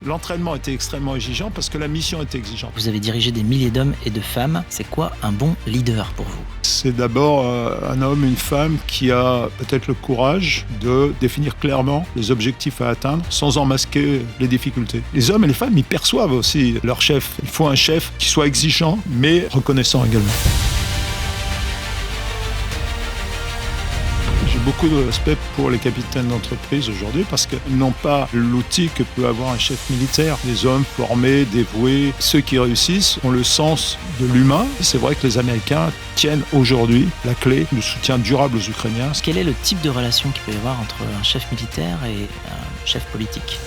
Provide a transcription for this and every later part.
L'entraînement était extrêmement exigeant parce que la mission était exigeante. Vous avez dirigé des milliers d'hommes et de femmes. C'est quoi un bon leader pour vous ? C'est d'abord un homme, une femme qui a peut-être le courage de définir clairement les objectifs à atteindre sans en masquer les difficultés. Les hommes et les femmes, ils perçoivent aussi leur chef. Il faut un chef qui soit exigeant mais reconnaissant également. J'ai beaucoup de respect pour les capitaines d'entreprise aujourd'hui parce qu'ils n'ont pas l'outil que peut avoir un chef militaire. Des hommes formés, dévoués, ceux qui réussissent ont le sens de l'humain. C'est vrai que les Américains tiennent aujourd'hui la clé du soutien durable aux Ukrainiens. Quel est le type de relation qu'il peut y avoir entre un chef militaire et un chef politique ?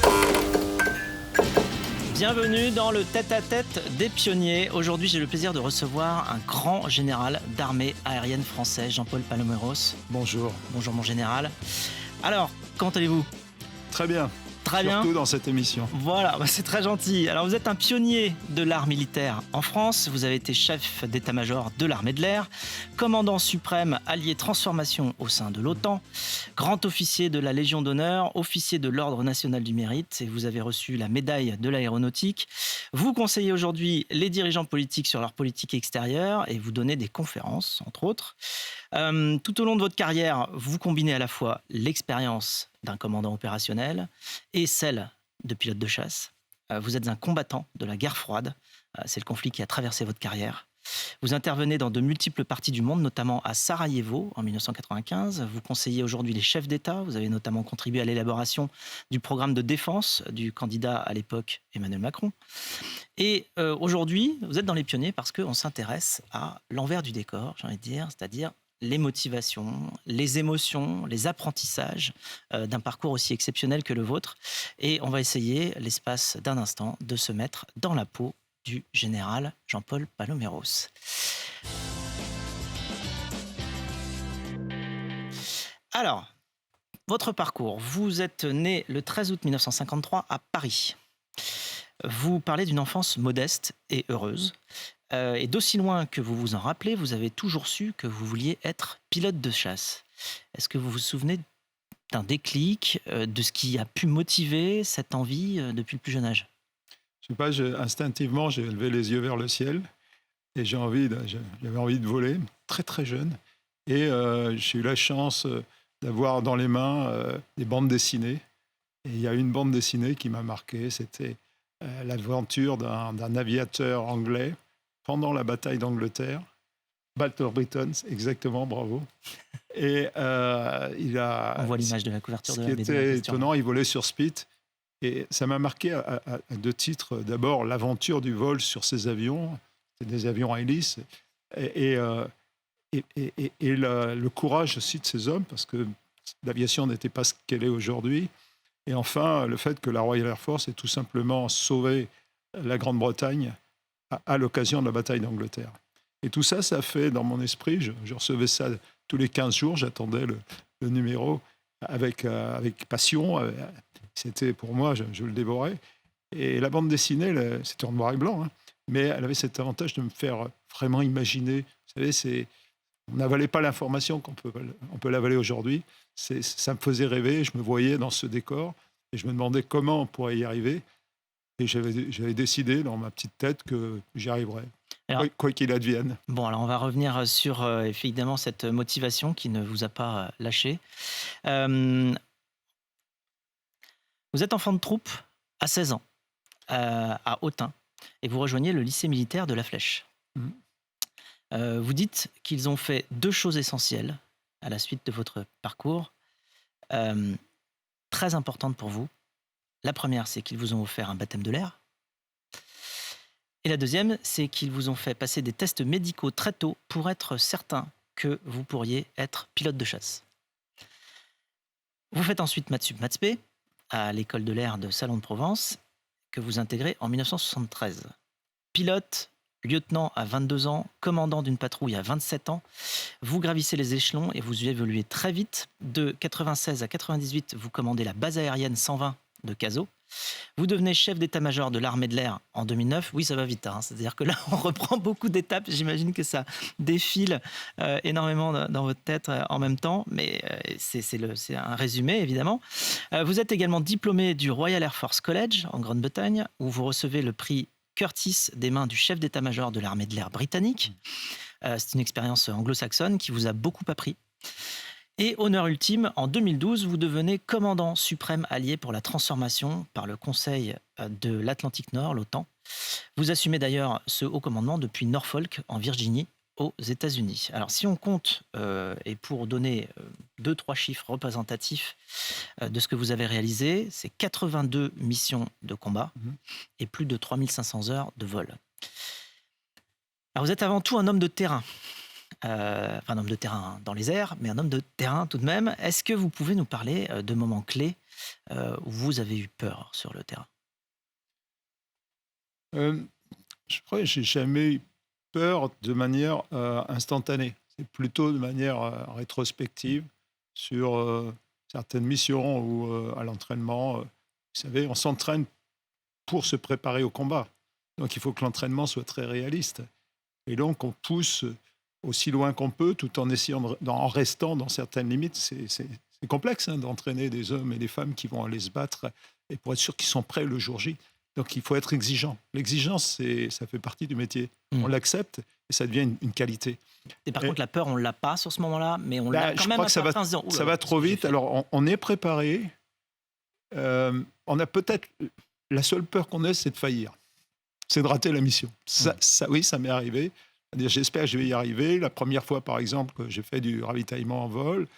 Bienvenue dans le tête-à-tête des pionniers. Aujourd'hui, j'ai le plaisir de recevoir un grand général d'armée aérienne français, Jean-Paul Paloméros. Bonjour. Bonjour mon général. Alors, comment allez-vous ? Très bien. Très bien. Surtout dans cette émission. Voilà, c'est très gentil. Alors vous êtes un pionnier de l'art militaire en France. Vous avez été chef d'état-major de l'armée de l'air, commandant suprême allié transformation au sein de l'OTAN, grand officier de la Légion d'honneur, officier de l'Ordre national du mérite et vous avez reçu la médaille de l'aéronautique. Vous conseillez aujourd'hui les dirigeants politiques sur leur politique extérieure et vous donnez des conférences, entre autres. Tout au long de votre carrière, vous combinez à la fois l'expérience d'un commandant opérationnel et celle de pilote de chasse. Vous êtes un combattant de la guerre froide. C'est le conflit qui a traversé votre carrière. Vous intervenez dans de multiples parties du monde, notamment à Sarajevo en 1995. Vous conseillez aujourd'hui les chefs d'État. Vous avez notamment contribué à l'élaboration du programme de défense du candidat à l'époque Emmanuel Macron. Et aujourd'hui, vous êtes dans les pionniers parce qu'on s'intéresse à l'envers du décor, j'ai envie de dire, c'est-à-dire les motivations, les émotions, les apprentissages d'un parcours aussi exceptionnel que le vôtre. Et on va essayer, l'espace d'un instant, de se mettre dans la peau du général Jean-Paul Paloméros. Alors, votre parcours. Vous êtes né le 13 août 1953 à Paris. Vous parlez d'une enfance modeste et heureuse. Et d'aussi loin que vous vous en rappelez, vous avez toujours su que vous vouliez être pilote de chasse. Est-ce que vous vous souvenez d'un déclic, de ce qui a pu motiver cette envie depuis le plus jeune âge ? Je sais pas, instinctivement, j'ai levé les yeux vers le ciel et j'avais envie de voler très très jeune. Et j'ai eu la chance d'avoir dans les mains des bandes dessinées. Et il y a une bande dessinée qui m'a marqué, c'était l'aventure d'un aviateur anglais pendant la bataille d'Angleterre, Walter Britton, exactement, bravo. Et on voit l'image de la couverture de la BD. Ce qui était étonnant, il volait sur Spit. Et ça m'a marqué à deux titres. D'abord, l'aventure du vol sur ces avions. C'est des avions à hélice. Et le courage aussi de ces hommes, parce que l'aviation n'était pas ce qu'elle est aujourd'hui. Et enfin, le fait que la Royal Air Force ait tout simplement sauvé la Grande-Bretagne à l'occasion de la bataille d'Angleterre. Et tout ça, ça fait dans mon esprit, je recevais ça tous les 15 jours, j'attendais le numéro avec passion. C'était pour moi, je le dévorais. Et la bande dessinée, c'était en noir et blanc, hein, mais elle avait cet avantage de me faire vraiment imaginer. Vous savez, on n'avalait pas l'information qu'on peut l'avaler aujourd'hui. Ça me faisait rêver, je me voyais dans ce décor et je me demandais comment on pourrait y arriver. Et j'avais décidé dans ma petite tête que j'y arriverais, quoi qu'il advienne. Bon, alors on va revenir sur évidemment cette motivation qui ne vous a pas lâché. Vous êtes enfant de troupe à 16 ans, à Autun, et vous rejoignez le lycée militaire de La Flèche. Vous dites qu'ils ont fait deux choses essentielles à la suite de votre parcours, très importantes pour vous. La première, c'est qu'ils vous ont offert un baptême de l'air. Et la deuxième, c'est qu'ils vous ont fait passer des tests médicaux très tôt pour être certain que vous pourriez être pilote de chasse. Vous faites ensuite maths sup maths spé à l'école de l'air de Salon de Provence, que vous intégrez en 1973. Pilote, lieutenant à 22 ans, commandant d'une patrouille à 27 ans, vous gravissez les échelons et vous évoluez très vite. De 96 à 98, vous commandez la base aérienne 120 de Cazaux. Vous devenez chef d'état-major de l'armée de l'air en 2009. Oui, ça va vite, hein. C'est-à-dire que là, on reprend beaucoup d'étapes. J'imagine que ça défile énormément dans votre tête en même temps, mais c'est un résumé, évidemment. Vous êtes également diplômé du Royal Air Force College en Grande-Bretagne, où vous recevez le prix Curtis des mains du chef d'état-major de l'armée de l'air britannique. C'est une expérience anglo-saxonne qui vous a beaucoup appris. Et honneur ultime, en 2012, vous devenez commandant suprême allié pour la transformation par le Conseil de l'Atlantique Nord, l'OTAN. Vous assumez d'ailleurs ce haut commandement depuis Norfolk, en Virginie, aux États-Unis. Alors, si on compte, et pour donner 2-3 chiffres représentatifs de ce que vous avez réalisé, c'est 82 missions de combat et plus de 3500 heures de vol. Alors, vous êtes avant tout un homme de terrain. Un homme de terrain dans les airs, mais un homme de terrain tout de même. Est-ce que vous pouvez nous parler de moments clés où vous avez eu peur sur le terrain? Je crois que j'ai jamais eu peur de manière instantanée. C'est plutôt de manière rétrospective sur certaines missions ou à l'entraînement. Vous savez, on s'entraîne pour se préparer au combat. Donc il faut que l'entraînement soit très réaliste. Et donc on pousse aussi loin qu'on peut, tout en essayant en restant dans certaines limites. C'est complexe d'entraîner des hommes et des femmes qui vont aller se battre et pour être sûr qu'ils sont prêts le jour J. Donc il faut être exigeant. L'exigence, ça fait partie du métier. On l'accepte et ça devient une qualité. Et par contre, la peur, on ne l'a pas sur ce moment-là, mais on l'a quand même à certains instants. Ça va trop vite. Alors on est préparé. On a peut-être... La seule peur qu'on ait, c'est de faillir. C'est de rater la mission. Oui, ça m'est arrivé. J'espère que je vais y arriver. La première fois, par exemple, que j'ai fait du ravitaillement en vol,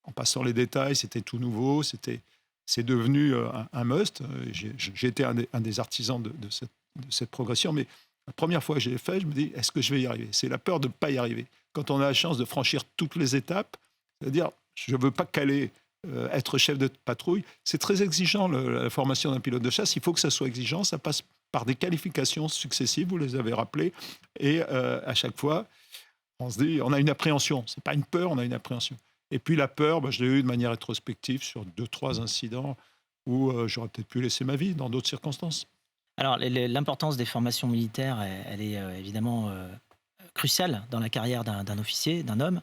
en passant les détails, c'était tout nouveau, c'est devenu un must. J'ai été un des artisans de cette progression, mais la première fois que je l'ai fait, je me dis, est-ce que je vais y arriver? C'est la peur de ne pas y arriver. Quand on a la chance de franchir toutes les étapes, c'est-à-dire, je ne veux pas caler, être chef de patrouille, c'est très exigeant, la formation d'un pilote de chasse. Il faut que ça soit exigeant, ça passe par des qualifications successives, vous les avez rappelées, et à chaque fois, on se dit, on a une appréhension. Ce n'est pas une peur, on a une appréhension. Et puis la peur, je l'ai eue de manière rétrospective sur 2-3 incidents où j'aurais peut-être pu laisser ma vie dans d'autres circonstances. Alors, l'importance des formations militaires, elle est évidemment cruciale dans la carrière d'un officier, d'un homme.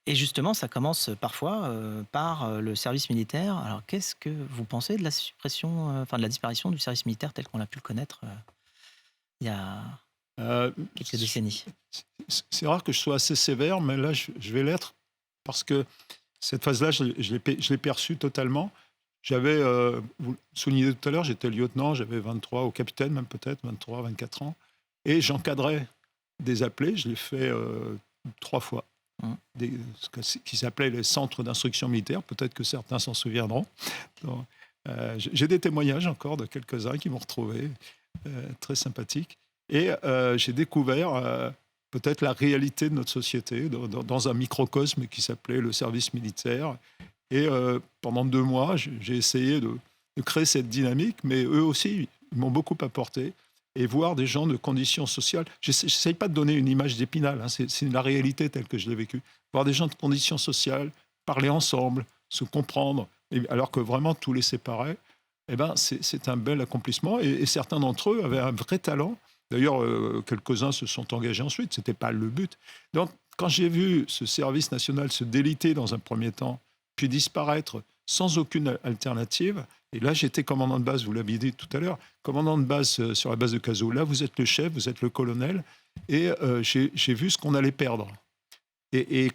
Et justement, ça commence parfois par le service militaire. Alors, qu'est-ce que vous pensez de la suppression, de la disparition du service militaire tel qu'on a pu le connaître il y a quelques décennies? C'est rare que je sois assez sévère, mais là, je vais l'être parce que cette phase-là, je l'ai perçue totalement. J'avais, vous le soulignez tout à l'heure, j'étais lieutenant, j'avais 23, au capitaine même peut-être, 23, 24 ans, et j'encadrais des appelés, je l'ai fait 3 fois. Ce qui s'appelait les centres d'instruction militaire, peut-être que certains s'en souviendront. Donc, j'ai des témoignages encore de quelques-uns qui m'ont retrouvé, très sympathiques. Et j'ai découvert peut-être la réalité de notre société dans un microcosme qui s'appelait le service militaire. Et pendant 2 mois, j'ai essayé de créer cette dynamique, mais eux aussi, ils m'ont beaucoup apporté. Et voir des gens de conditions sociales. Je n'essaye pas de donner une image d'Épinal, c'est la réalité telle que je l'ai vécue. Voir des gens de conditions sociales, parler ensemble, se comprendre, alors que vraiment tout les séparait, c'est un bel accomplissement. Et certains d'entre eux avaient un vrai talent. D'ailleurs, quelques-uns se sont engagés ensuite, ce n'était pas le but. Donc, quand j'ai vu ce service national se déliter dans un premier temps, puis disparaître sans aucune alternative, et là, j'étais commandant de base, vous l'aviez dit tout à l'heure, commandant de base sur la base de Cazaux. Là, vous êtes le chef, vous êtes le colonel, et j'ai vu ce qu'on allait perdre. Le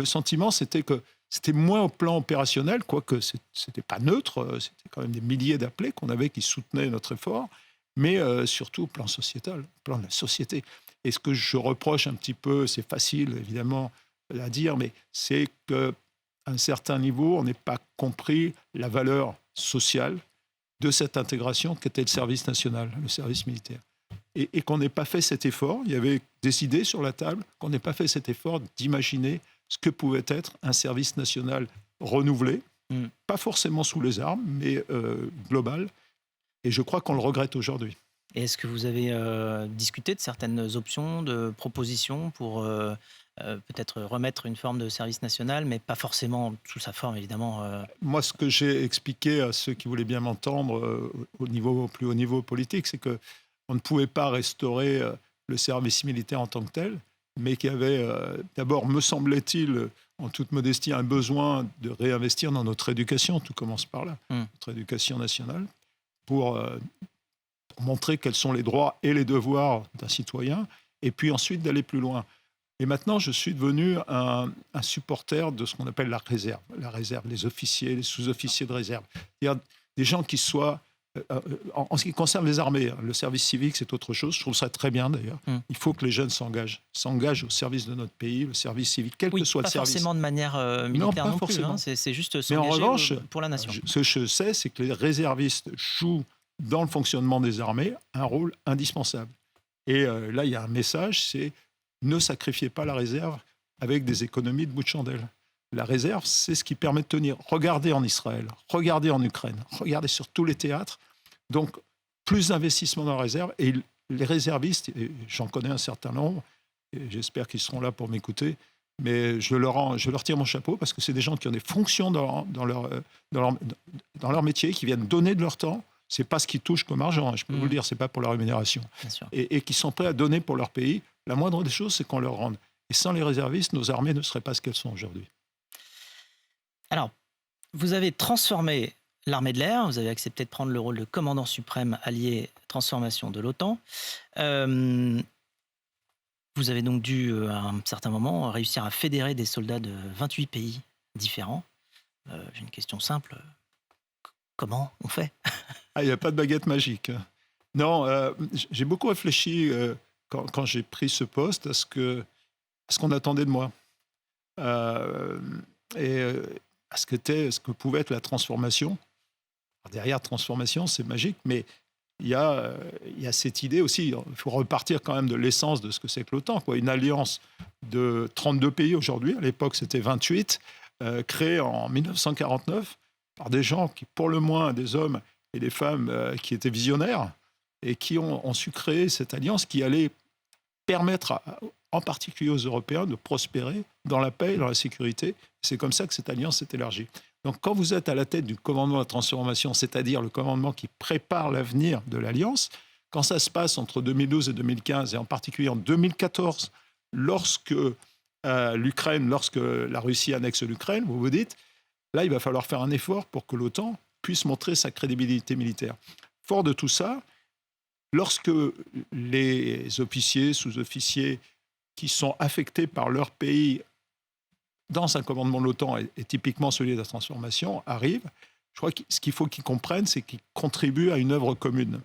sentiment, c'était que c'était moins au plan opérationnel, quoique c'était pas neutre, c'était quand même des milliers d'appelés qu'on avait qui soutenaient notre effort, mais surtout au plan sociétal, au plan de la société. Et ce que je reproche un petit peu, c'est facile évidemment à dire, mais c'est que à un certain niveau, on n'ait pas compris la valeur sociale de cette intégration qu'était le service national, le service militaire. Et qu'on n'ait pas fait cet effort, il y avait des idées sur la table, qu'on n'ait pas fait cet effort d'imaginer ce que pouvait être un service national renouvelé, pas forcément sous les armes, mais global. Et je crois qu'on le regrette aujourd'hui. Et est-ce que vous avez discuté de certaines options, de propositions pour peut-être remettre une forme de service national, mais pas forcément sous sa forme, évidemment. Moi, ce que j'ai expliqué à ceux qui voulaient bien m'entendre au plus haut niveau politique, c'est que on ne pouvait pas restaurer le service militaire en tant que tel, mais qu'il y avait d'abord, me semblait-il, en toute modestie, un besoin de réinvestir dans notre éducation. Tout commence par là, notre éducation nationale, pour montrer quels sont les droits et les devoirs d'un citoyen, et puis ensuite d'aller plus loin. Et maintenant, je suis devenu un supporter de ce qu'on appelle la réserve. La réserve, les officiers, les sous-officiers de réserve. C'est-à-dire des gens qui soient... en ce qui concerne les armées, le service civique, c'est autre chose. Je trouve ça très bien, d'ailleurs. Il faut que les jeunes s'engagent au service de notre pays, le service civique, quel que soit le service. Pas forcément de manière militaire non plus. C'est juste s'engager. Mais en revanche, pour la nation. Ce que je sais, c'est que les réservistes jouent dans le fonctionnement des armées un rôle indispensable. Et là, il y a un message, c'est ne sacrifiez pas la réserve avec des économies de bout de chandelle. La réserve, c'est ce qui permet de tenir. Regardez en Israël, regardez en Ukraine, regardez sur tous les théâtres. Donc, plus d'investissement dans la réserve. Et les réservistes, et j'en connais un certain nombre, et j'espère qu'ils seront là pour m'écouter, mais je leur tire mon chapeau parce que c'est des gens qui ont des fonctions dans leur métier, qui viennent donner de leur temps. Ce n'est pas ce qu'ils touchent comme argent, je peux vous le dire, ce n'est pas pour la rémunération. Et qui sont prêts à donner pour leur pays. La moindre des choses, c'est qu'on leur rende. Et sans les réservistes, nos armées ne seraient pas ce qu'elles sont aujourd'hui. Alors, vous avez transformé l'armée de l'air, vous avez accepté de prendre le rôle de commandant suprême allié transformation de l'OTAN. Vous avez donc dû, à un certain moment, réussir à fédérer des soldats de 28 pays différents. J'ai une question simple. Comment on fait ? Il n'y a pas de baguette magique. Non, j'ai beaucoup réfléchi quand j'ai pris ce poste à ce qu'on attendait de moi. Et à ce que pouvait être la transformation. Alors derrière transformation, c'est magique, mais il y a cette idée aussi, il faut repartir quand même de l'essence de ce que c'est que l'OTAN, quoi. Une alliance de 32 pays aujourd'hui, à l'époque c'était 28, créée en 1949 par des gens qui, pour le moins, des hommes et des femmes qui étaient visionnaires et qui ont su créer cette alliance qui allait permettre, en particulier aux Européens, de prospérer dans la paix et dans la sécurité. C'est comme ça que cette alliance s'est élargie. Donc quand vous êtes à la tête du commandement de la transformation, c'est-à-dire le commandement qui prépare l'avenir de l'alliance, quand ça se passe entre 2012 et 2015, et en particulier en 2014, lorsque la Russie annexe l'Ukraine, vous vous dites, là, il va falloir faire un effort pour que l'OTAN puisse montrer sa crédibilité militaire. Fort de tout ça, lorsque les officiers, sous-officiers qui sont affectés par leur pays dans un commandement de l'OTAN, et typiquement celui de la transformation, arrivent, je crois que ce qu'il faut qu'ils comprennent, c'est qu'ils contribuent à une œuvre commune.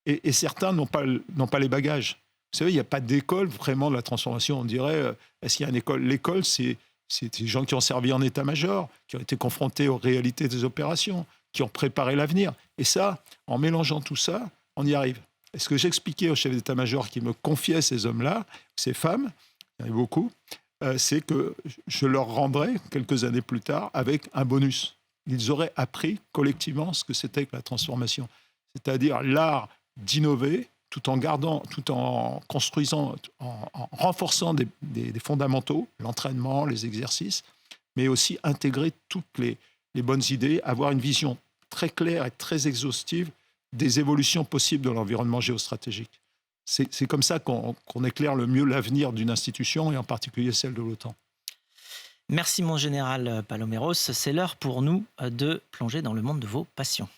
Et certains n'ont pas les bagages. Vous savez, il n'y a pas d'école vraiment de la transformation. On dirait, est-ce qu'il y a une école ? L'école, c'est des gens qui ont servi en état-major, qui ont été confrontés aux réalités des opérations, qui ont préparé l'avenir. Et ça, en mélangeant tout ça, on y arrive. Et ce que j'expliquais au chef d'état-major qui me confiait ces hommes-là, ces femmes, il y en a beaucoup, c'est que je leur rendrais, quelques années plus tard, avec un bonus. Ils auraient appris collectivement ce que c'était que la transformation. C'est-à-dire l'art d'innover tout en construisant, en renforçant des fondamentaux, l'entraînement, les exercices, mais aussi intégrer toutes les bonnes idées, avoir une vision très claire et très exhaustive des évolutions possibles de l'environnement géostratégique. C'est comme ça qu'on éclaire le mieux l'avenir d'une institution, et en particulier celle de l'OTAN. Merci mon général Paloméros. C'est l'heure pour nous de plonger dans le monde de vos passions.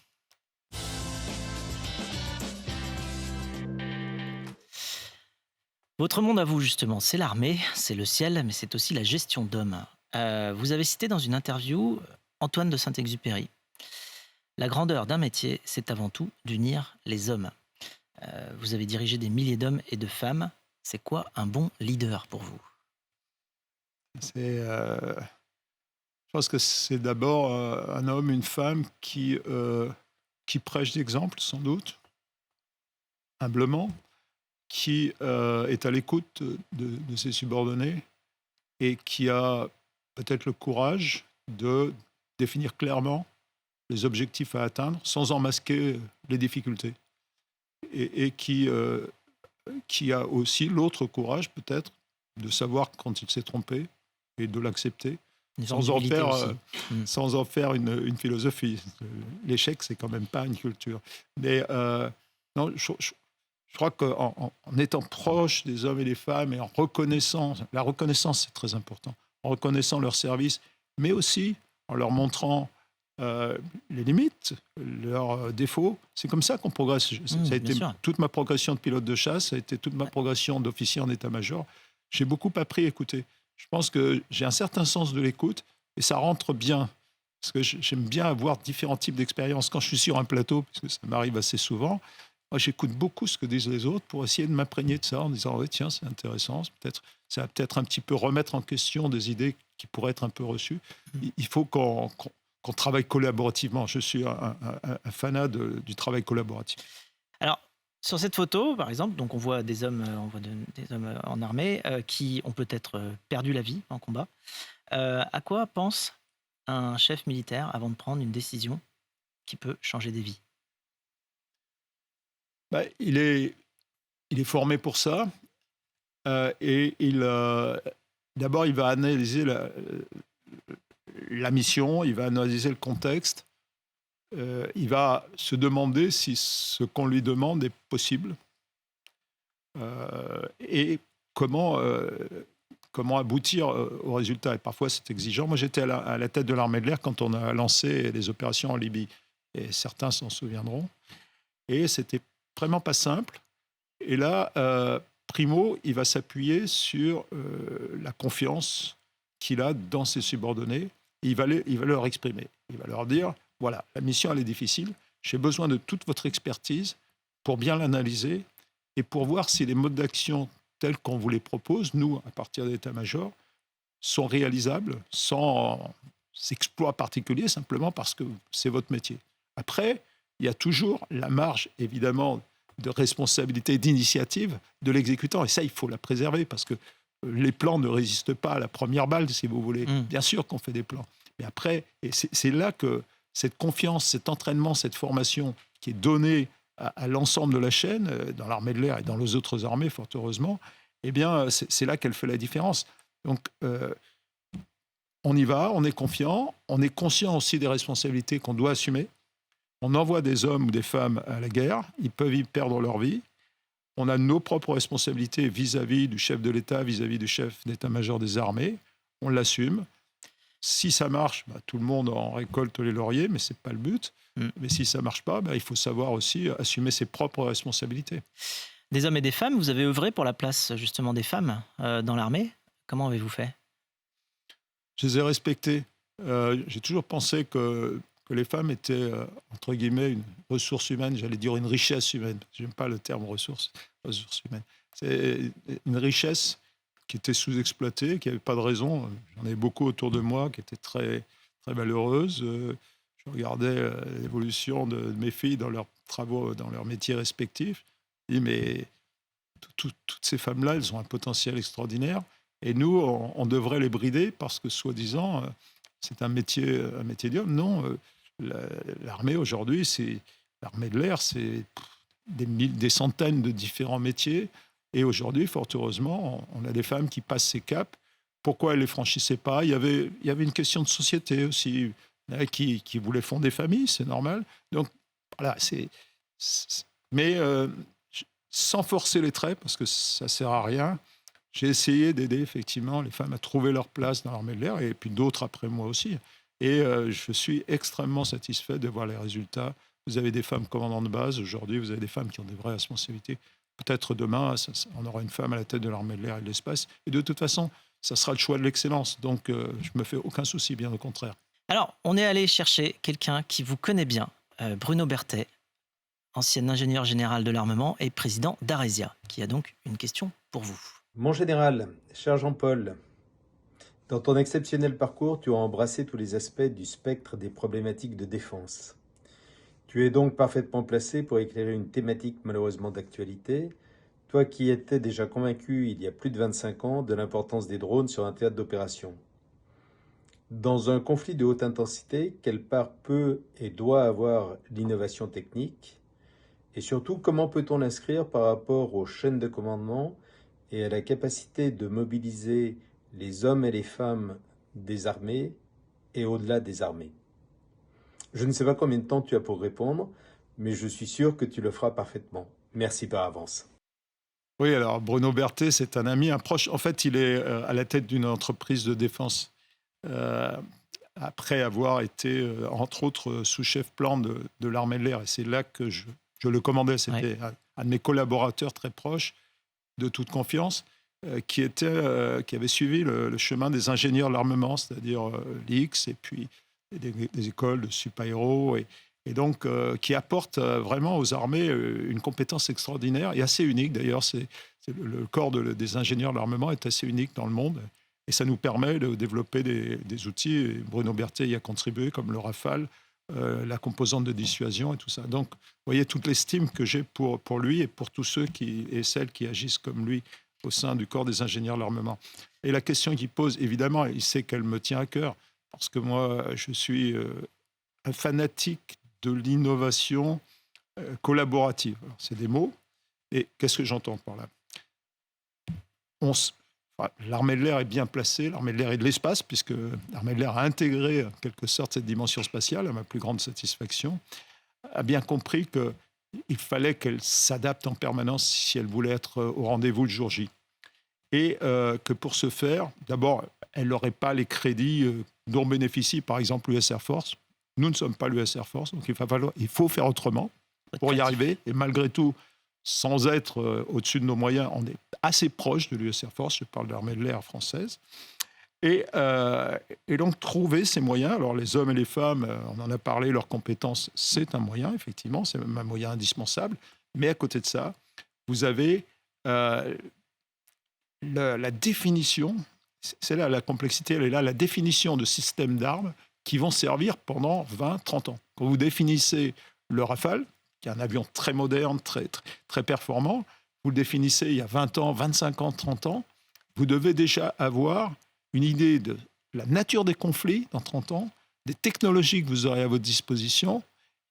Votre monde à vous, justement, c'est l'armée, c'est le ciel, mais c'est aussi la gestion d'hommes. Vous avez cité dans une interview Antoine de Saint-Exupéry. La grandeur d'un métier, c'est avant tout d'unir les hommes. Vous avez dirigé des milliers d'hommes et de femmes. C'est quoi un bon leader pour vous ? Je pense que c'est d'abord un homme, une femme qui prêche d'exemple, sans doute, humblement, qui est à l'écoute de ses subordonnés et qui a peut-être le courage de définir clairement les objectifs à atteindre sans en masquer les difficultés. Et qui a aussi l'autre courage, peut-être, de savoir quand il s'est trompé et de l'accepter, Une forme sans en d'humilité faire, aussi. sans en faire une philosophie. L'échec, c'est quand même pas une culture. Mais non, je crois qu'en étant proche des hommes et des femmes et en reconnaissant, la reconnaissance, c'est très important, en reconnaissant leur service, mais aussi en leur montrant les limites, leurs défauts. C'est comme ça qu'on progresse. Ça a Bien été sûr. toute ma progression de pilote de chasse, ça a été toute ma Ouais. progression d'officier en état-major. J'ai beaucoup appris à écouter. Je pense que j'ai un certain sens de l'écoute et ça rentre bien. Parce que j'aime bien avoir différents types d'expériences. Quand je suis sur un plateau, parce que ça m'arrive assez souvent, moi j'écoute beaucoup ce que disent les autres pour essayer de m'imprégner de ça en disant ouais, tiens, c'est intéressant, ça va peut-être un petit peu remettre en question des idées qui pourraient être un peu reçues. Il faut qu'on travaille collaborativement. Je suis un fanat du travail collaboratif. Alors, sur cette photo, par exemple, donc on voit des hommes, des hommes en armée qui ont peut-être perdu la vie en combat. À quoi pense un chef militaire avant de prendre une décision qui peut changer des vies? Bah, il est formé pour ça et d'abord il va analyser la mission, il va analyser le contexte, il va se demander si ce qu'on lui demande est possible et comment, comment aboutir au résultat. Et parfois, c'est exigeant. Moi, j'étais à la tête de l'armée de l'air quand on a lancé les opérations en Libye. Et certains s'en souviendront. Et c'était vraiment pas simple. Et là, Primo, il va s'appuyer sur la confiance qu'il a dans ses subordonnés. Et il va leur exprimer. Il va leur dire, voilà, la mission, elle est difficile. J'ai besoin de toute votre expertise pour bien l'analyser et pour voir si les modes d'action tels qu'on vous les propose, nous, à partir de l'état-major, sont réalisables sans exploit particulier, simplement parce que c'est votre métier. Après, il y a toujours la marge, évidemment, de responsabilité, d'initiative de l'exécutant. Et ça, il faut la préserver parce que les plans ne résistent pas à la première balle, si vous voulez. Bien sûr qu'on fait des plans. Mais après, et c'est là que cette confiance, cet entraînement, cette formation qui est donnée à l'ensemble de la chaîne, dans l'armée de l'air et dans les autres armées, fort heureusement, eh bien, c'est là qu'elle fait la différence. Donc, on y va, on est confiant, on est conscient aussi des responsabilités qu'on doit assumer. On envoie des hommes ou des femmes à la guerre, ils peuvent y perdre leur vie. On a nos propres responsabilités vis-à-vis du chef de l'État, vis-à-vis du chef d'état-major des armées. On l'assume. Si ça marche, tout le monde en récolte les lauriers, mais ce n'est pas le but. Mais si ça ne marche pas, il faut savoir aussi assumer ses propres responsabilités. Des hommes et des femmes, vous avez œuvré pour la place justement des femmes dans l'armée. Comment avez-vous fait? Je les ai respectés. J'ai toujours pensé que les femmes étaient, entre guillemets, une ressource humaine, j'allais dire une richesse humaine. Je n'aime pas le terme ressource humaine. C'est une richesse qui était sous-exploitée, qui n'avait pas de raison. J'en ai beaucoup autour de moi qui étaient très, très valeureuses. Je regardais l'évolution de mes filles dans leurs travaux, dans leurs métiers respectifs. Je dis, mais toutes ces femmes-là, elles ont un potentiel extraordinaire. Et nous, on devrait les brider parce que, soi-disant, c'est un métier d'homme. Non, l'armée aujourd'hui, l'armée de l'air, c'est des centaines de différents métiers. Et aujourd'hui, fort heureusement, on a des femmes qui passent ces caps. Pourquoi elles ne les franchissaient pas? Il y avait une question de société aussi, qui voulaient fonder des familles, c'est normal. Donc, voilà, mais sans forcer les traits, parce que ça ne sert à rien. J'ai essayé d'aider effectivement les femmes à trouver leur place dans l'armée de l'air, et puis d'autres après moi aussi. Et je suis extrêmement satisfait de voir les résultats. Vous avez des femmes commandantes de base aujourd'hui, vous avez des femmes qui ont des vraies responsabilités. Peut-être demain, on aura une femme à la tête de l'armée de l'air et de l'espace. Et de toute façon, ça sera le choix de l'excellence. Donc, je ne me fais aucun souci, bien au contraire. Alors, on est allé chercher quelqu'un qui vous connaît bien, Bruno Berthet, ancien ingénieur général de l'armement et président d'Aresia, qui a donc une question pour vous. Mon général, cher Jean-Paul, dans ton exceptionnel parcours, tu as embrassé tous les aspects du spectre des problématiques de défense. Tu es donc parfaitement placé pour éclairer une thématique malheureusement d'actualité, toi qui étais déjà convaincu il y a plus de 25 ans de l'importance des drones sur un théâtre d'opération. Dans un conflit de haute intensité, quelle part peut et doit avoir l'innovation technique? Et surtout, comment peut-on l'inscrire par rapport aux chaînes de commandement et a la capacité de mobiliser les hommes et les femmes des armées et au-delà des armées. Je ne sais pas combien de temps tu as pour répondre, mais je suis sûr que tu le feras parfaitement. Merci par avance. Oui, alors Bruno Berthet, c'est un ami, un proche. En fait, il est à la tête d'une entreprise de défense. Euh, Après avoir été, entre autres, sous-chef plan de l'armée de l'air. Et c'est là que je le commandais. C'était un de mes collaborateurs très proches, de toute confiance, qui avait suivi le chemin des ingénieurs de l'armement, c'est-à-dire l'IX, et puis des écoles de super-héros, et donc qui apporte vraiment aux armées une compétence extraordinaire et assez unique. D'ailleurs, le corps des ingénieurs de l'armement est assez unique dans le monde. Et ça nous permet de développer des outils. Et Bruno Berthet y a contribué, comme le Rafale, la composante de dissuasion et tout ça. Donc, vous voyez toute l'estime que j'ai pour lui et pour tous ceux et celles qui agissent comme lui au sein du corps des ingénieurs de l'armement. Et la question qu'il pose, évidemment, il sait qu'elle me tient à cœur, parce que moi, je suis un fanatique de l'innovation collaborative. Alors, c'est des mots. Et qu'est-ce que j'entends par là ? L'armée de l'air est bien placée, l'armée de l'air et de l'espace, puisque l'armée de l'air a intégré en quelque sorte cette dimension spatiale, à ma plus grande satisfaction, a bien compris qu'il fallait qu'elle s'adapte en permanence si elle voulait être au rendez-vous le jour J. Et que pour ce faire, d'abord, elle n'aurait pas les crédits dont bénéficie par exemple l'US Air Force. Nous ne sommes pas l'US Air Force, donc il faut faire autrement pour y arriver. Et malgré tout, sans être au-dessus de nos moyens, on est assez proche de l'US Air Force, je parle de l'armée de l'air française. Et donc, trouver ces moyens, alors les hommes et les femmes, on en a parlé, leurs compétences, c'est un moyen, effectivement, c'est même un moyen indispensable. Mais à côté de ça, vous avez la définition, c'est là la complexité, elle est là, la définition de systèmes d'armes qui vont servir pendant 20, 30 ans. Quand vous définissez le Rafale, qui est un avion très moderne, très, très, très performant, vous le définissez il y a 20 ans, 25 ans, 30 ans, vous devez déjà avoir une idée de la nature des conflits dans 30 ans, des technologies que vous aurez à votre disposition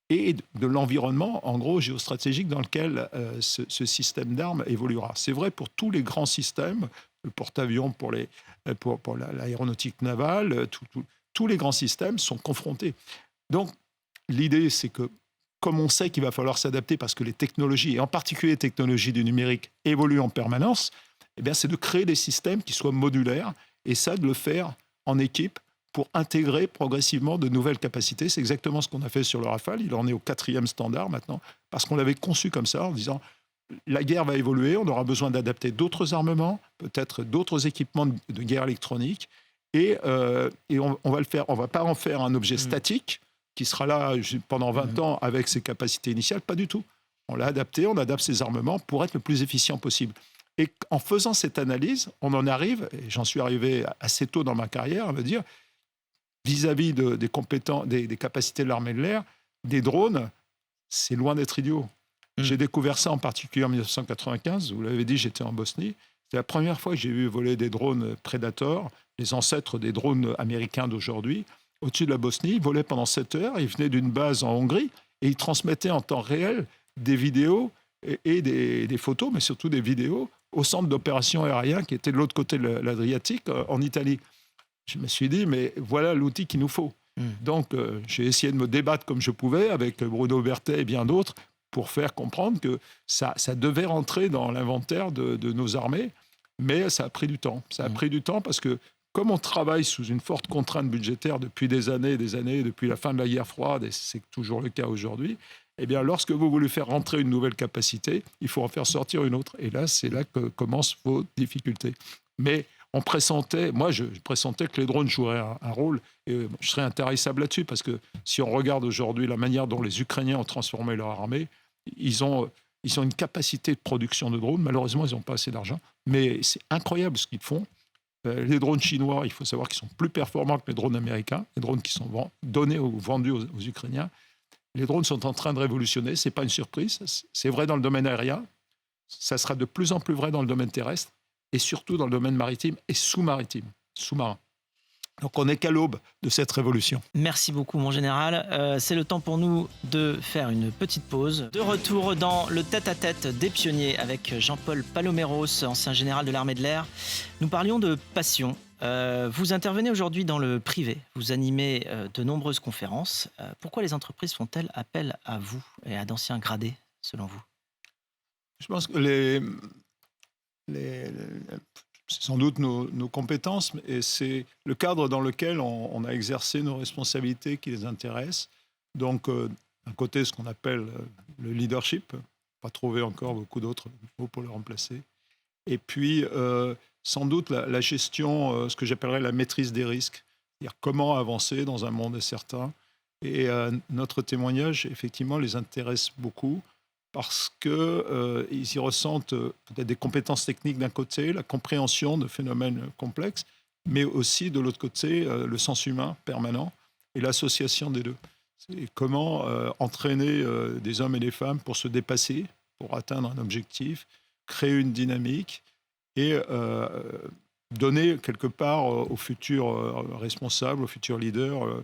et de l'environnement, en gros, géostratégique dans lequel ce système d'armes évoluera. C'est vrai pour tous les grands systèmes, le porte-avions pour l'aéronautique navale, tous les grands systèmes sont confrontés. Donc, l'idée, c'est que comme on sait qu'il va falloir s'adapter parce que les technologies, et en particulier les technologies du numérique, évoluent en permanence, eh bien, c'est de créer des systèmes qui soient modulaires et ça, de le faire en équipe pour intégrer progressivement de nouvelles capacités. C'est exactement ce qu'on a fait sur le Rafale. Il en est au 4e standard maintenant, parce qu'on l'avait conçu comme ça, en disant la guerre va évoluer, on aura besoin d'adapter d'autres armements, peut-être d'autres équipements de guerre électronique, et on va le faire. On ne va pas en faire un objet statique qui sera là pendant 20 ans avec ses capacités initiales, pas du tout. On l'a adapté, on adapte ses armements pour être le plus efficient possible. Et en faisant cette analyse, on en arrive, et j'en suis arrivé assez tôt dans ma carrière, à me dire, vis-à-vis des capacités de l'armée de l'air, des drones, c'est loin d'être idiot. J'ai découvert ça en particulier en 1995, vous l'avez dit, j'étais en Bosnie. C'est la première fois que j'ai vu voler des drones Predator, les ancêtres des drones américains d'aujourd'hui, au-dessus de la Bosnie. Ils volaient pendant 7 heures, ils venaient d'une base en Hongrie et ils transmettaient en temps réel des vidéos et des photos, mais surtout des vidéos, au centre d'opération aérien qui était de l'autre côté de l'Adriatique, en Italie. Je me suis dit, mais voilà l'outil qu'il nous faut. Donc, j'ai essayé de me débattre comme je pouvais avec Bruno Berthet et bien d'autres pour faire comprendre que ça devait rentrer dans l'inventaire de nos armées, mais ça a pris du temps. Ça a pris du temps parce que comme on travaille sous une forte contrainte budgétaire depuis des années, depuis la fin de la guerre froide, et c'est toujours le cas aujourd'hui, eh bien, lorsque vous voulez faire rentrer une nouvelle capacité, il faut en faire sortir une autre. Et là, c'est là que commencent vos difficultés. Mais je pressentais que les drones joueraient un rôle, et je serais intarissable là-dessus, parce que si on regarde aujourd'hui la manière dont les Ukrainiens ont transformé leur armée, ils ont une capacité de production de drones. Malheureusement, ils n'ont pas assez d'argent, mais c'est incroyable ce qu'ils font. Les drones chinois, il faut savoir qu'ils sont plus performants que les drones américains, les drones qui sont donnés ou vendus aux Ukrainiens. Les drones sont en train de révolutionner, ce n'est pas une surprise. C'est vrai dans le domaine aérien, ça sera de plus en plus vrai dans le domaine terrestre, et surtout dans le domaine maritime et sous-marin. Donc on n'est qu'à l'aube de cette révolution. Merci beaucoup, mon général. C'est le temps pour nous de faire une petite pause. De retour dans le tête-à-tête des pionniers avec Jean-Paul Paloméros, ancien général de l'armée de l'air. Nous parlions de passion. Vous intervenez aujourd'hui dans le privé. Vous animez de nombreuses conférences. Pourquoi les entreprises font-elles appel à vous et à d'anciens gradés, selon vous? Je pense que c'est sans doute nos compétences, et c'est le cadre dans lequel on a exercé nos responsabilités qui les intéressent. Donc, d'un côté, ce qu'on appelle le leadership, pas trouvé encore beaucoup d'autres mots pour le remplacer. Et puis, sans doute, la gestion, ce que j'appellerais la maîtrise des risques, c'est-à-dire comment avancer dans un monde incertain. Et notre témoignage, effectivement, les intéresse beaucoup, parce qu'ils y ressentent peut-être des compétences techniques d'un côté, la compréhension de phénomènes complexes, mais aussi de l'autre côté, le sens humain permanent et l'association des deux. C'est comment entraîner des hommes et des femmes pour se dépasser, pour atteindre un objectif, créer une dynamique et donner quelque part aux futurs responsables, aux futurs leaders,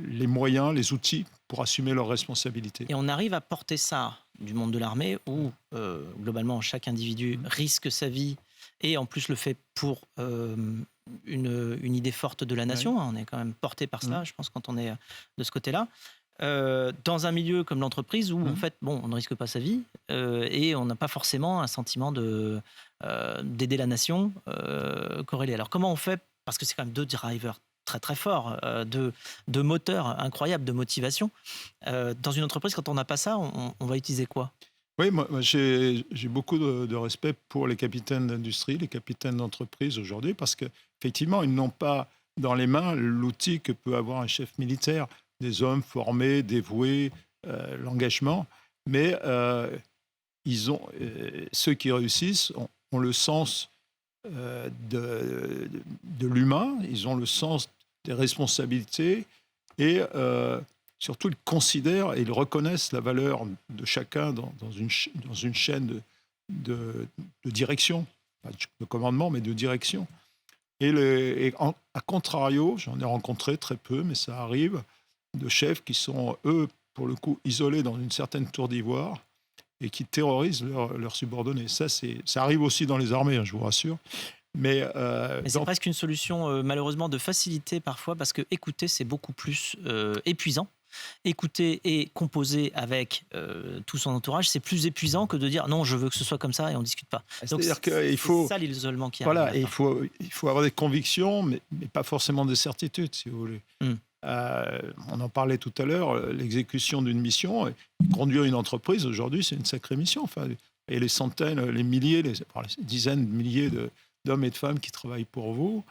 les moyens, les outils pour assumer leurs responsabilités. Et on arrive à porter ça du monde de l'armée où, globalement, chaque individu risque sa vie et en plus le fait pour une idée forte de la nation. On est quand même porté par cela, je pense, quand on est de ce côté-là. Dans un milieu comme l'entreprise où, en fait, on ne risque pas sa vie et on n'a pas forcément un sentiment d'aider la nation corrélé. Alors, comment on fait? Parce que c'est quand même deux drivers très très forts, de moteurs incroyables, de motivation. Dans une entreprise, quand on n'a pas ça, on va utiliser quoi? Oui, moi j'ai beaucoup de respect pour les capitaines d'industrie, les capitaines d'entreprise aujourd'hui, parce qu'effectivement, ils n'ont pas dans les mains l'outil que peut avoir un chef militaire, des hommes formés, dévoués, l'engagement, mais ceux qui réussissent ont le sens de l'humain, ils ont le sens des responsabilités et surtout ils considèrent et ils reconnaissent la valeur de chacun dans une chaîne de direction, pas de commandement, mais de direction. À contrario, j'en ai rencontré très peu, mais ça arrive, de chefs qui sont, eux, pour le coup, isolés dans une certaine tour d'ivoire et qui terrorisent leurs subordonnés. Ça arrive aussi dans les armées, je vous rassure. Mais c'est presque une solution, malheureusement, de facilité parfois, parce que écouter, c'est beaucoup plus épuisant. Écouter et composer avec tout son entourage, c'est plus épuisant que de dire non, je veux que ce soit comme ça et on ne discute pas. Donc c'est ça l'isolement qui arrive. Voilà, il faut avoir des convictions, mais pas forcément des certitudes, si vous voulez. On en parlait tout à l'heure, l'exécution d'une mission, conduire une entreprise aujourd'hui, c'est une sacrée mission. Enfin, et les centaines, les milliers, les dizaines de milliers d'hommes et de femmes qui travaillent pour vous.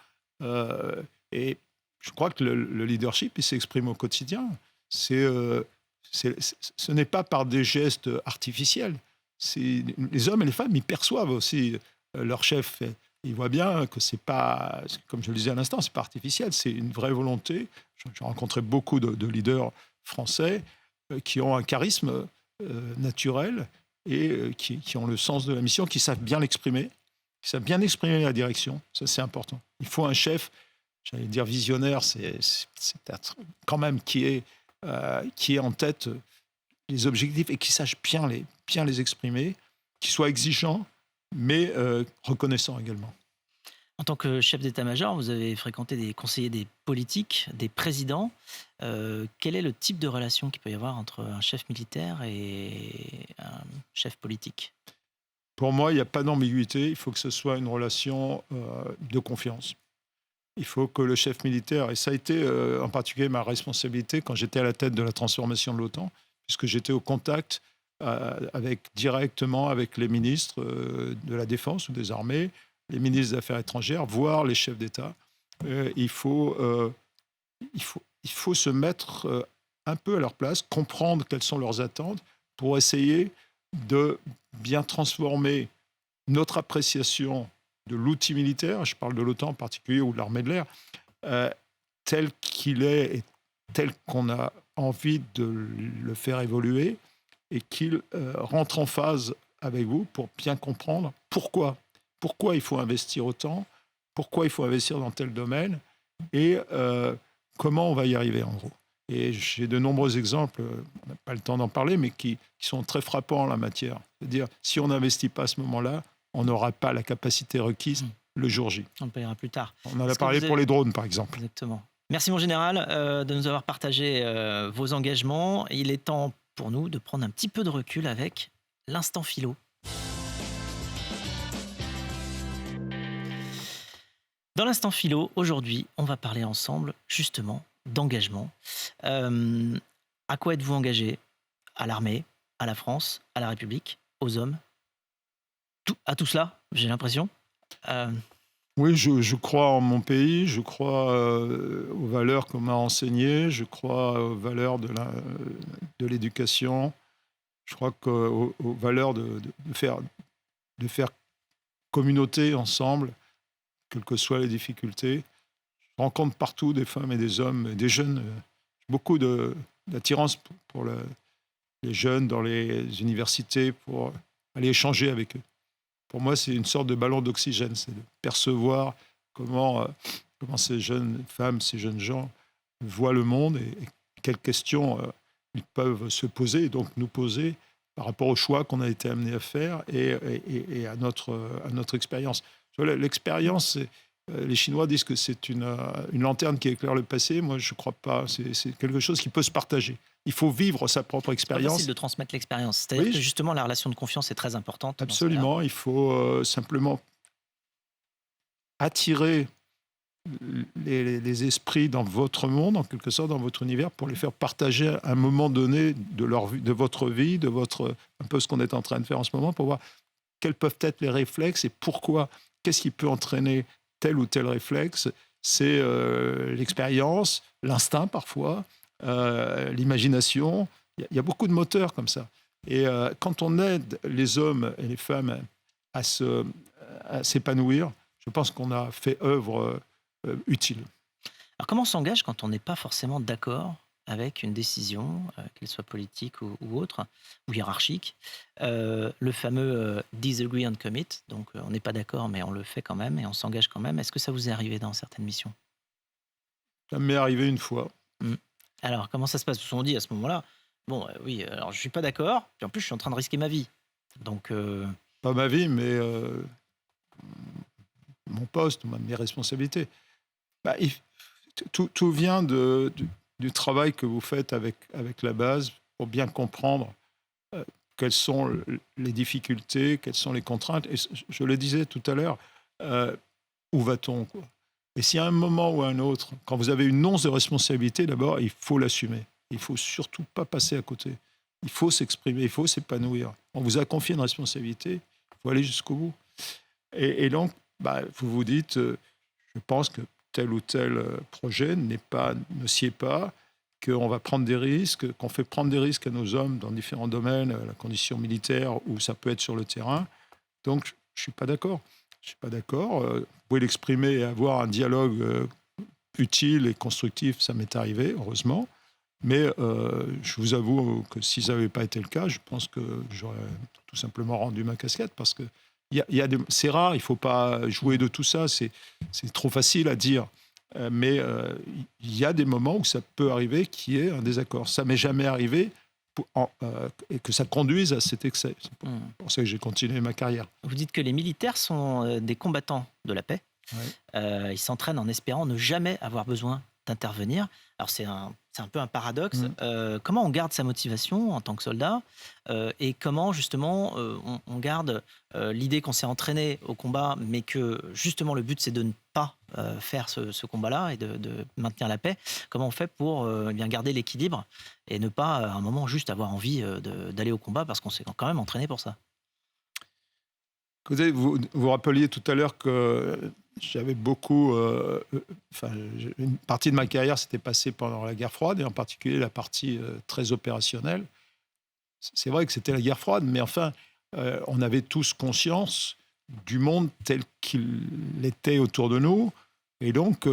Et je crois que le leadership, il s'exprime au quotidien. Ce n'est pas par des gestes artificiels. Les hommes et les femmes, ils perçoivent aussi leur chef. Ils voient bien que c'est pas, comme je le disais à l'instant, c'est pas artificiel, c'est une vraie volonté. J'ai rencontré beaucoup de leaders français qui ont un charisme naturel et qui ont le sens de la mission, qui savent bien l'exprimer, qui savent bien exprimer la direction. Ça, c'est important. Il faut un chef, j'allais dire visionnaire, c'est quand même qui est en tête les objectifs et qui sache bien les exprimer, qui soit exigeant, mais reconnaissant également. En tant que chef d'état-major, vous avez fréquenté des conseillers des politiques, des présidents. Quel est le type de relation qu'il peut y avoir entre un chef militaire et un chef politique? Pour moi, il n'y a pas d'ambiguïté. Il faut que ce soit une relation de confiance. Il faut que le chef militaire, et ça a été en particulier ma responsabilité quand j'étais à la tête de la transformation de l'OTAN, puisque j'étais au contact directement avec les ministres de la Défense ou des Armées, les ministres des Affaires étrangères, voire les chefs d'État. Il faut se mettre un peu à leur place, comprendre quelles sont leurs attentes pour essayer de bien transformer notre appréciation de l'outil militaire, je parle de l'OTAN en particulier ou de l'armée de l'air, tel qu'il est et tel qu'on a envie de le faire évoluer et qu'il rentre en phase avec vous pour bien comprendre pourquoi il faut investir autant, pourquoi il faut investir dans tel domaine et comment on va y arriver, en gros. Et j'ai de nombreux exemples, on n'a pas le temps d'en parler, mais qui sont très frappants en la matière. C'est-à-dire, si on n'investit pas à ce moment-là, on n'aura pas la capacité requise le jour J. On le payera plus tard. On en a parlé pour les drones, par exemple. Exactement. Merci, mon général, de nous avoir partagé vos engagements. Il est temps pour nous de prendre un petit peu de recul avec l'instant philo. Dans l'instant philo, aujourd'hui, on va parler ensemble, justement, d'engagement. À quoi êtes-vous engagé? À l'armée, à la France, à la République, aux hommes? À tout cela, j'ai l'impression. Oui, je crois en mon pays, je crois aux valeurs qu'on m'a enseignées, je crois aux valeurs de l'éducation, je crois aux valeurs de faire communauté ensemble, quelles que soient les difficultés. Je rencontre partout des femmes et des hommes, des jeunes, beaucoup d'attirance pour les jeunes dans les universités, pour aller échanger avec eux. Pour moi, c'est une sorte de ballon d'oxygène, c'est de percevoir comment ces jeunes femmes, ces jeunes gens voient le monde et quelles questions ils peuvent se poser et donc nous poser par rapport aux choix qu'on a été amené à faire et à notre expérience. L'expérience, les Chinois disent que c'est une lanterne qui éclaire le passé. Moi, je ne crois pas. C'est quelque chose qui peut se partager. Il faut vivre sa propre expérience. C'est facile de transmettre l'expérience. C'est-à-dire que justement, la relation de confiance est très importante. Absolument. Il faut simplement attirer les esprits dans votre monde, en quelque sorte, dans votre univers, pour les faire partager à un moment donné de votre vie, un peu ce qu'on est en train de faire en ce moment, pour voir quels peuvent être les réflexes et pourquoi, qu'est-ce qui peut entraîner tel ou tel réflexe. C'est l'expérience, l'instinct parfois, l'imagination. Il y a beaucoup de moteurs comme ça. Et quand on aide les hommes et les femmes à s'épanouir, je pense qu'on a fait œuvre utile. Alors comment on s'engage quand on n'est pas forcément d'accord avec une décision, qu'elle soit politique ou autre, ou hiérarchique? Le fameux disagree and commit, donc on n'est pas d'accord mais on le fait quand même et on s'engage quand même. Est-ce que ça vous est arrivé dans certaines missions? Ça m'est arrivé une fois. Alors comment ça se passe? Parce qu'on dit à ce moment-là, bon oui, alors je suis pas d'accord, puis en plus je suis en train de risquer ma vie. Donc pas ma vie, mais mon poste, mes responsabilités. Tout vient du travail que vous faites avec la base pour bien comprendre quelles sont les difficultés, quelles sont les contraintes. Et je le disais tout à l'heure, où va-t-on, quoi? Et s'il y a un moment ou un autre, quand vous avez une once de responsabilité, d'abord, il faut l'assumer. Il ne faut surtout pas passer à côté. Il faut s'exprimer, il faut s'épanouir. On vous a confié une responsabilité, il faut aller jusqu'au bout. Et donc, vous vous dites, je pense que tel ou tel projet ne sied pas, qu'on va prendre des risques, qu'on fait prendre des risques à nos hommes dans différents domaines, la condition militaire ou ça peut être sur le terrain. Donc, je ne suis pas d'accord. Je ne suis pas d'accord. Vous pouvez l'exprimer et avoir un dialogue utile et constructif, ça m'est arrivé, heureusement. Mais je vous avoue que si ça n'avait pas été le cas, je pense que j'aurais tout simplement rendu ma casquette parce que c'est rare, il ne faut pas jouer de tout ça, c'est trop facile à dire. Mais il y a des moments où ça peut arriver qu'il y ait un désaccord. Ça ne m'est jamais arrivé et que ça conduise à cet excès. C'est pour ça que j'ai continué ma carrière. Vous dites que les militaires sont des combattants de la paix. Ouais. Ils s'entraînent en espérant ne jamais avoir besoin d'intervenir. Alors c'est un peu un paradoxe. Comment on garde sa motivation en tant que soldat et comment justement on garde l'idée qu'on s'est entraîné au combat mais que justement le but c'est de ne pas faire ce combat-là et de maintenir la paix. Comment on fait pour bien garder l'équilibre et ne pas à un moment juste avoir envie d'aller au combat parce qu'on s'est quand même entraîné pour ça? Écoutez, vous rappeliez tout à l'heure que j'avais beaucoup... une partie de ma carrière s'était passée pendant la guerre froide, et en particulier la partie très opérationnelle. C'est vrai que c'était la guerre froide, mais enfin, on avait tous conscience du monde tel qu'il était autour de nous, et donc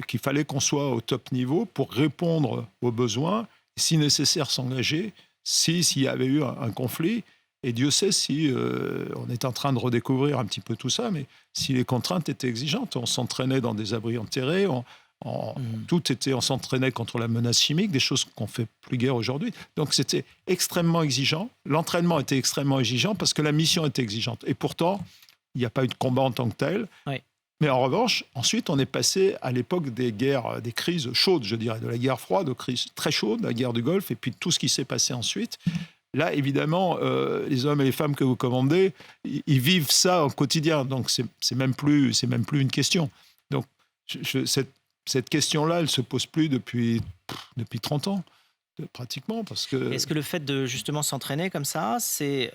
qu'il fallait qu'on soit au top niveau pour répondre aux besoins, et si nécessaire s'engager, s'il y avait eu un conflit. Et Dieu sait si on est en train de redécouvrir un petit peu tout ça, mais si les contraintes étaient exigeantes, on s'entraînait dans des abris enterrés, On s'entraînait contre la menace chimique, des choses qu'on ne fait plus guère aujourd'hui. Donc c'était extrêmement exigeant. L'entraînement était extrêmement exigeant parce que la mission était exigeante. Et pourtant, il n'y a pas eu de combat en tant que tel. Oui. Mais en revanche, ensuite, on est passé à l'époque des guerres, des crises chaudes, je dirais, de la guerre froide aux crises très chaudes, la guerre du Golfe, et puis tout ce qui s'est passé ensuite. Là, évidemment, les hommes et les femmes que vous commandez, ils vivent ça au quotidien. Donc, c'est même plus une question. Donc, cette question-là, elle ne se pose plus depuis 30 ans, pratiquement. Parce que... Est-ce que le fait de justement s'entraîner comme ça, et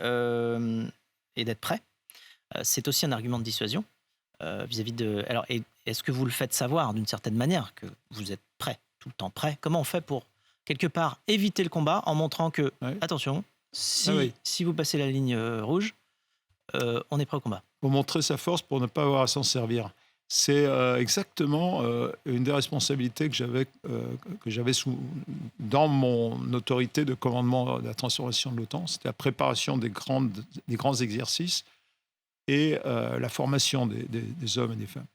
d'être prêt, c'est aussi un argument de dissuasion vis-à-vis de... Alors, est-ce que vous le faites savoir d'une certaine manière que vous êtes prêt, tout le temps prêt? Comment on fait pour, quelque part, éviter le combat en montrant que, attention, si vous passez la ligne rouge, on est prêt au combat? Pour montrer sa force, pour ne pas avoir à s'en servir. C'est exactement une des responsabilités que j'avais dans mon autorité de commandement de la transformation de l'OTAN. C'était la préparation des grands exercices et la formation des hommes et des femmes.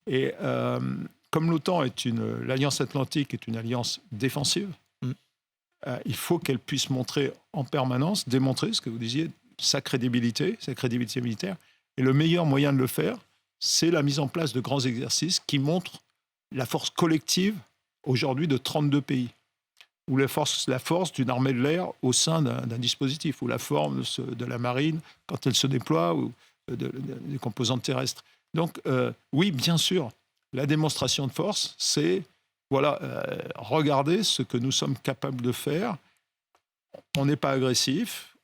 Et comme l'OTAN l'Alliance Atlantique est une alliance défensive, il faut qu'elle puisse montrer en permanence, démontrer, ce que vous disiez, sa crédibilité militaire. Et le meilleur moyen de le faire, c'est la mise en place de grands exercices qui montrent la force collective aujourd'hui de 32 pays, ou la force d'une armée de l'air au sein d'un dispositif, ou la forme de la marine quand elle se déploie, ou des composantes terrestres. Donc, oui, bien sûr, la démonstration de force, c'est regardez ce que nous sommes capables de faire. On n'est pas agressif,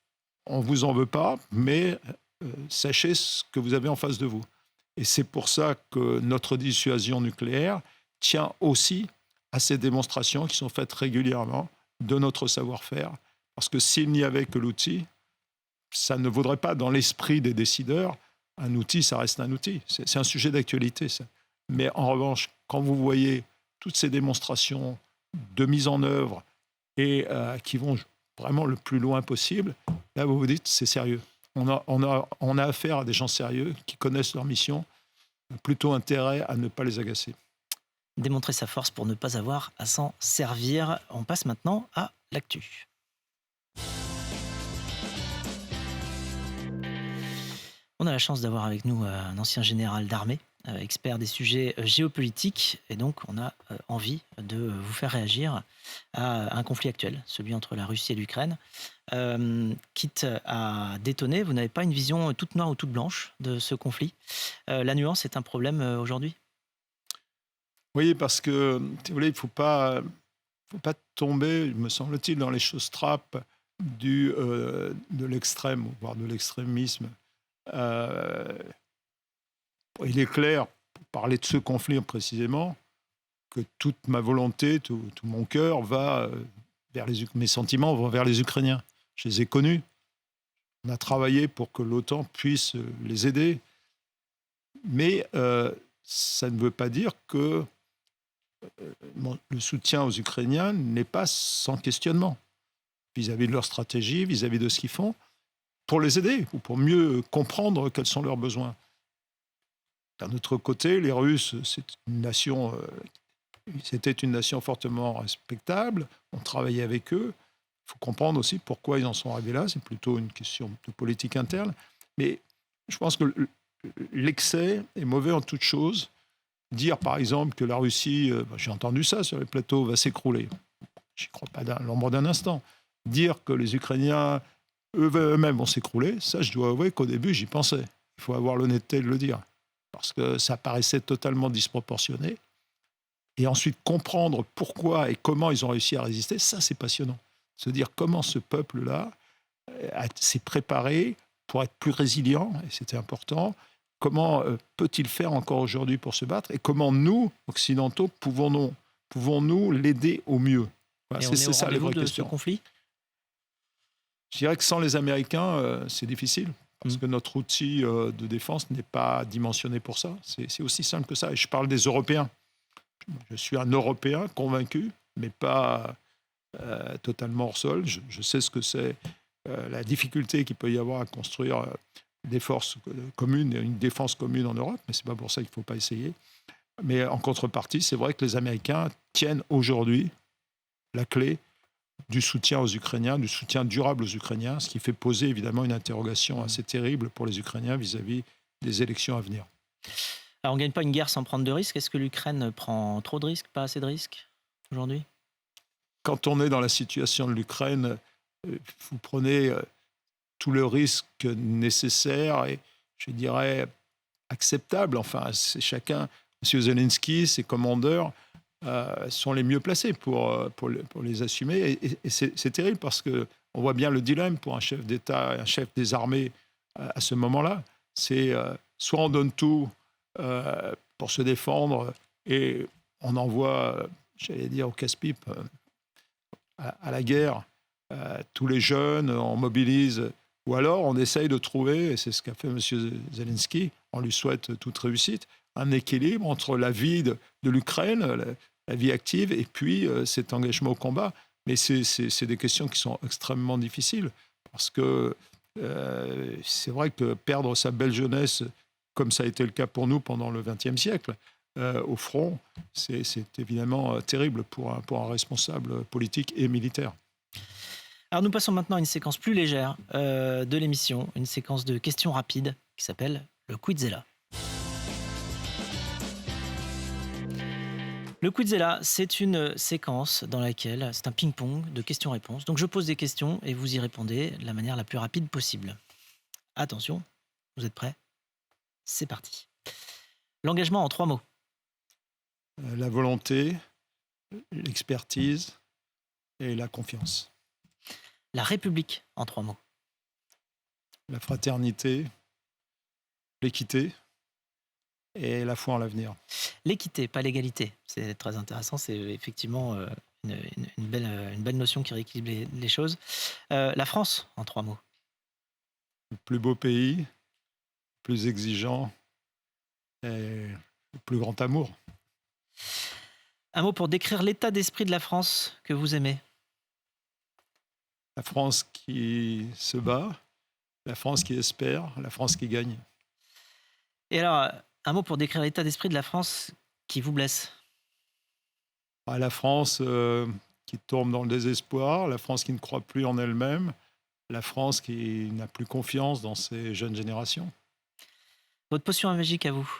on ne vous en veut pas, mais sachez ce que vous avez en face de vous. Et c'est pour ça que notre dissuasion nucléaire tient aussi à ces démonstrations qui sont faites régulièrement de notre savoir-faire. Parce que s'il n'y avait que l'outil, ça ne vaudrait pas dans l'esprit des décideurs. Un outil, ça reste un outil. C'est un sujet d'actualité, ça. Mais en revanche, quand vous voyez toutes ces démonstrations de mise en œuvre et qui vont vraiment le plus loin possible, là, vous vous dites, c'est sérieux. On a affaire à des gens sérieux qui connaissent leur mission, plutôt intérêt à ne pas les agacer. Démontrer sa force pour ne pas avoir à s'en servir. On passe maintenant à l'actu. On a la chance d'avoir avec nous un ancien général d'armée, expert des sujets géopolitiques, et donc on a envie de vous faire réagir à un conflit actuel, celui entre la Russie et l'Ukraine. Quitte à détonner, vous n'avez pas une vision toute noire ou toute blanche de ce conflit. La nuance est un problème aujourd'hui? Oui, parce que, si vous voulez, il ne faut pas tomber, me semble-t-il, dans les choses trappes de l'extrême, voire de l'extrémisme. Il est clair, pour parler de ce conflit précisément, que toute ma volonté, tout mon cœur va vers mes sentiments vont vers les Ukrainiens. Je les ai connus. On a travaillé pour que l'OTAN puisse les aider. Mais ça ne veut pas dire que le soutien aux Ukrainiens n'est pas sans questionnement vis-à-vis de leur stratégie, vis-à-vis de ce qu'ils font, pour les aider ou pour mieux comprendre quels sont leurs besoins. D'un autre côté, les Russes, c'était une nation fortement respectable. On travaillait avec eux. Il faut comprendre aussi pourquoi ils en sont arrivés là. C'est plutôt une question de politique interne. Mais je pense que l'excès est mauvais en toute chose. Dire, par exemple, que la Russie, j'ai entendu ça sur les plateaux, va s'écrouler. Je n'y crois pas l'ombre d'un instant. Dire que les Ukrainiens, eux-mêmes, vont s'écrouler, ça, je dois avouer qu'au début, j'y pensais. Il faut avoir l'honnêteté de le dire. Parce que ça paraissait totalement disproportionné. Et ensuite, comprendre pourquoi et comment ils ont réussi à résister, ça, c'est passionnant. Se dire comment ce peuple-là s'est préparé pour être plus résilient, et c'était important. Comment peut-il faire encore aujourd'hui pour se battre? Et comment nous, occidentaux, pouvons-nous l'aider au mieux? Voilà, c'est ça les vraies questions. Ce conflit? Je dirais que sans les Américains, c'est difficile. Parce que notre outil de défense n'est pas dimensionné pour ça. C'est aussi simple que ça. Et je parle des Européens. Je suis un Européen convaincu, mais pas totalement hors sol. Je sais ce que c'est la difficulté qu'il peut y avoir à construire des forces communes et une défense commune en Europe, mais ce n'est pas pour ça qu'il ne faut pas essayer. Mais en contrepartie, c'est vrai que les Américains tiennent aujourd'hui la clé du soutien aux Ukrainiens, du soutien durable aux Ukrainiens, ce qui fait poser évidemment une interrogation assez terrible pour les Ukrainiens vis-à-vis des élections à venir. Alors, on ne gagne pas une guerre sans prendre de risques. Est-ce que l'Ukraine prend trop de risques, pas assez de risques aujourd'hui? Quand on est dans la situation de l'Ukraine, vous prenez tout le risque nécessaire et, je dirais, acceptable. Enfin, c'est chacun. M. Zelensky, ses commandeurs sont les mieux placés pour les assumer. Et c'est terrible parce qu'on voit bien le dilemme pour un chef d'État, un chef des armées à ce moment-là. C'est soit on donne tout pour se défendre et on envoie, j'allais dire, au casse-pipe à la guerre tous les jeunes, on mobilise, ou alors on essaye de trouver, et c'est ce qu'a fait M. Zelensky, on lui souhaite toute réussite, un équilibre entre la vie de l'Ukraine, la vie active, et puis cet engagement au combat. Mais c'est des questions qui sont extrêmement difficiles, parce que c'est vrai que perdre sa belle jeunesse, comme ça a été le cas pour nous pendant le XXe siècle, au front, c'est évidemment terrible pour un responsable politique et militaire. Alors nous passons maintenant à une séquence plus légère de l'émission, une séquence de questions rapides qui s'appelle le Quizella. Le Quizella, c'est une séquence dans laquelle c'est un ping-pong de questions-réponses. Donc je pose des questions et vous y répondez de la manière la plus rapide possible. Attention, vous êtes prêts? C'est parti. L'engagement en 3 mots. La volonté, l'expertise et la confiance. La République en 3 mots. La fraternité, l'équité et la foi en l'avenir. L'équité, pas l'égalité. C'est très intéressant, c'est effectivement une belle notion qui rééquilibre les choses. La France en 3 mots. Le plus beau pays, le plus exigeant et le plus grand amour. Un mot pour décrire l'état d'esprit de la France que vous aimez. La France qui se bat, la France qui espère, la France qui gagne. Et alors, un mot pour décrire l'état d'esprit de la France qui vous blesse. La France qui tombe dans le désespoir, la France qui ne croit plus en elle-même, la France qui n'a plus confiance dans ses jeunes générations. Votre potion magique à vous.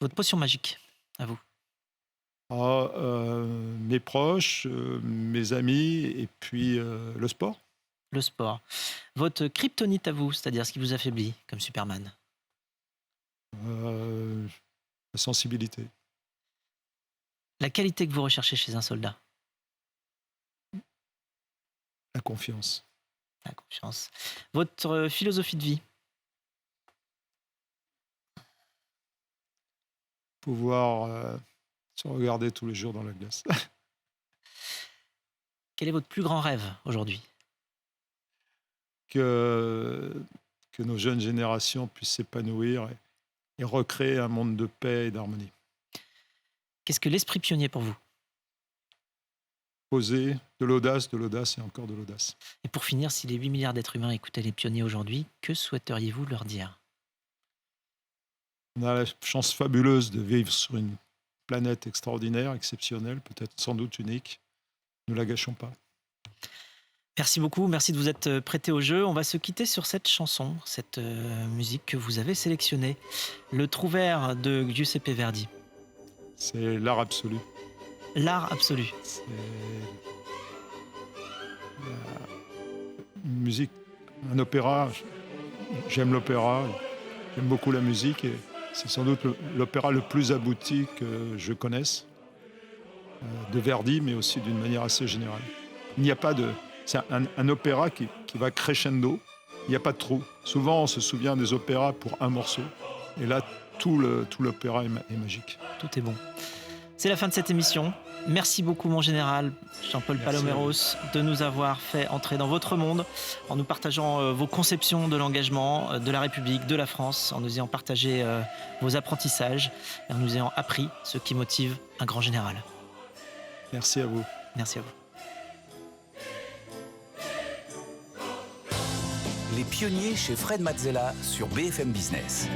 Votre potion magique à vous. Mes proches, mes amis et puis le sport. Le sport. Votre kryptonite à vous, c'est-à-dire ce qui vous affaiblit, comme Superman. La sensibilité. La qualité que vous recherchez chez un soldat. La confiance. La confiance. Votre philosophie de vie. Pouvoir se regarder tous les jours dans la glace. Quel est votre plus grand rêve aujourd'hui? Que nos jeunes générations puissent s'épanouir et recréer un monde de paix et d'harmonie. Qu'est-ce que l'esprit pionnier pour vous? Poser de l'audace et encore de l'audace. Et pour finir, si les 8 milliards d'êtres humains écoutaient les pionniers aujourd'hui, que souhaiteriez-vous leur dire? On a la chance fabuleuse de vivre sur une planète extraordinaire, exceptionnelle, peut-être sans doute unique. Ne la gâchons pas. Merci beaucoup, merci de vous être prêté au jeu. On va se quitter sur cette chanson, cette musique que vous avez sélectionnée, le Trouvère de Giuseppe Verdi. C'est l'art absolu. L'art absolu. C'est une musique, un opéra. J'aime l'opéra, j'aime beaucoup la musique et c'est sans doute l'opéra le plus abouti que je connaisse, de Verdi, mais aussi d'une manière assez générale. Il n'y a pas de... C'est un opéra qui va crescendo, il n'y a pas de trou. Souvent, on se souvient des opéras pour un morceau, et là, tout l'opéra est magique. Tout est bon. C'est la fin de cette émission. Merci beaucoup, mon général Jean-Paul Paloméros, de nous avoir fait entrer dans votre monde en nous partageant vos conceptions de l'engagement, de la République, de la France, en nous ayant partagé vos apprentissages et en nous ayant appris ce qui motive un grand général. Merci à vous. Merci à vous. Les pionniers chez Fred Mazzella sur BFM Business.